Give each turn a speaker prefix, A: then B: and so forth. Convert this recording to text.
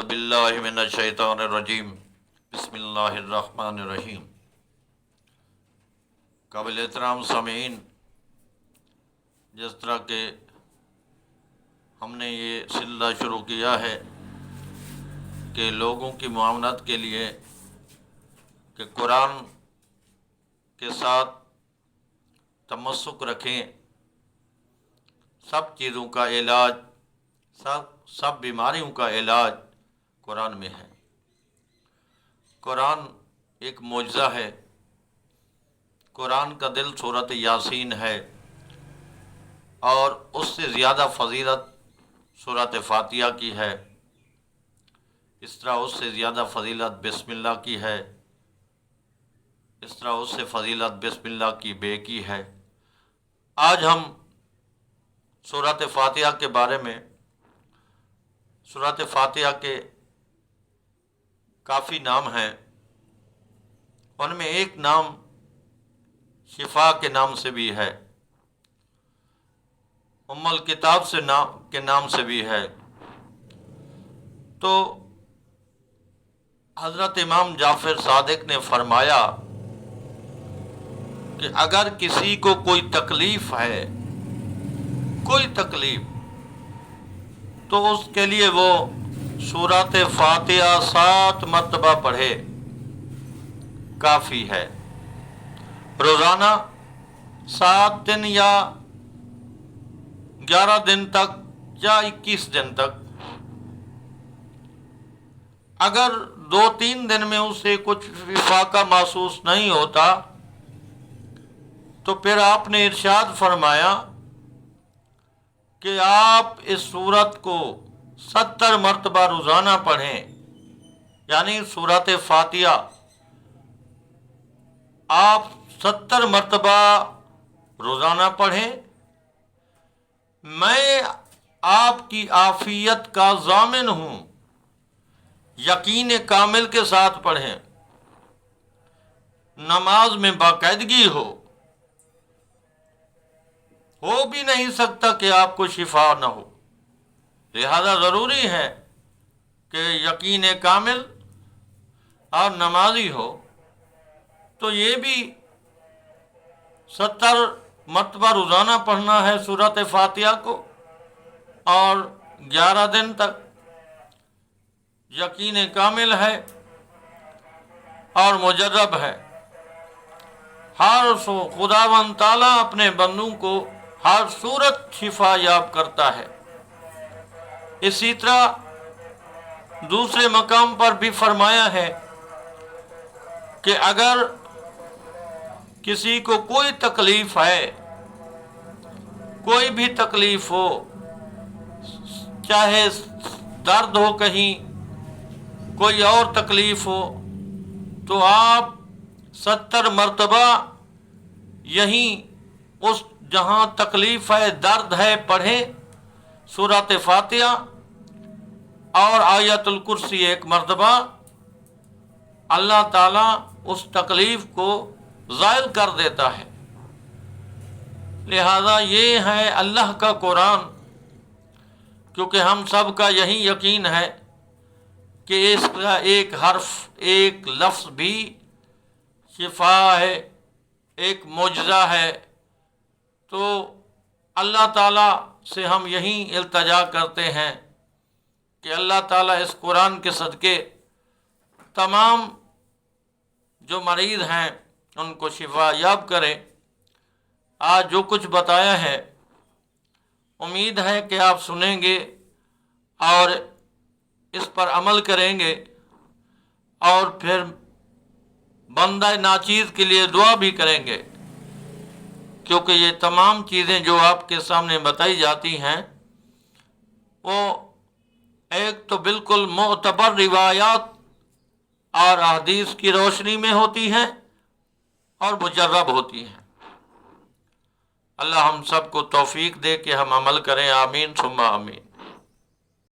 A: باللہ من الشیطان الرجیم بسم اللہ الرحمن الرحیم۔ قابل احترام سامعین، جس طرح کہ ہم نے یہ سلسلہ شروع کیا ہے کہ لوگوں کی معاونت کے لیے کہ قرآن کے ساتھ تمسک رکھیں، سب چیزوں کا علاج، سب بیماریوں کا علاج قرآن میں ہے۔ قرآن ایک معجزہ ہے۔ قرآن کا دل سورۃ یاسین ہے، اور اس سے زیادہ فضیلت سورۃ فاتحہ کی ہے۔ اس طرح اس سے زیادہ فضیلت بسم اللہ کی ہے، اس طرح اس سے فضیلت بسم اللہ کی بے کی ہے۔ آج ہم سورۃ فاتحہ کے بارے میں، سورۃ فاتحہ کے کافی نام ہیں، ان میں ایک نام شفا کے نام سے بھی ہے، ام الکتاب کے نام سے بھی ہے۔ تو حضرت امام جعفر صادق نے فرمایا کہ اگر کسی کو کوئی تکلیف ہے، کوئی تکلیف، تو اس کے لیے وہ سورۃ فاتحہ 7 مرتبہ پڑھے، کافی ہے۔ روزانہ 7 دن یا 11 دن تک یا 21 دن تک۔ اگر 2-3 دن میں اسے کچھ افاقہ محسوس نہیں ہوتا تو پھر آپ نے ارشاد فرمایا کہ آپ اس سورت کو 70 مرتبہ روزانہ پڑھیں، یعنی سورۃ فاتحہ آپ 70 مرتبہ روزانہ پڑھیں۔ میں آپ کی عافیت کا ضامن ہوں، یقین کامل کے ساتھ پڑھیں، نماز میں باقاعدگی ہو بھی نہیں سکتا کہ آپ کو شفا نہ ہو، لہذا ضروری ہے کہ یقین کامل اور نمازی ہو۔ تو یہ بھی 70 مرتبہ روزانہ پڑھنا ہے سورۃ فاتحہ کو، اور 11 دن تک یقین کامل ہے اور مجرب ہے۔ ہر خداوند تعالیٰ اپنے بندوں کو ہر صورت شفا یاب کرتا ہے۔ اسی طرح دوسرے مقام پر بھی فرمایا ہے کہ اگر کسی کو کوئی تکلیف ہے، کوئی بھی تکلیف ہو، چاہے درد ہو، کہیں کوئی اور تکلیف ہو، تو آپ 70 مرتبہ یہیں اس جہاں تکلیف ہے، درد ہے، پڑھیں سورۃ فاتحہ اور آیت الکرسی 1 مرتبہ۔ اللہ تعالیٰ اس تکلیف کو زائل کر دیتا ہے۔ لہذا یہ ہے اللہ کا قرآن، کیونکہ ہم سب کا یہی یقین ہے کہ اس کا ایک حرف، ایک لفظ بھی شفا ہے، ایک معجزہ ہے۔ تو اللہ تعالیٰ سے ہم یہی التجا کرتے ہیں کہ اللہ تعالیٰ اس قرآن کے صدقے تمام جو مریض ہیں ان کو شفا یاب کرے۔ آج جو کچھ بتایا ہے، امید ہے کہ آپ سنیں گے اور اس پر عمل کریں گے، اور پھر بندہ ناچیز کے لیے دعا بھی کریں گے، کیونکہ یہ تمام چیزیں جو آپ کے سامنے بتائی جاتی ہیں وہ ایک تو بالکل معتبر روایات اور احادیث کی روشنی میں ہوتی ہیں اور مجرب ہوتی ہیں۔ اللہ ہم سب کو توفیق دے کہ ہم عمل کریں، آمین ثم آمین۔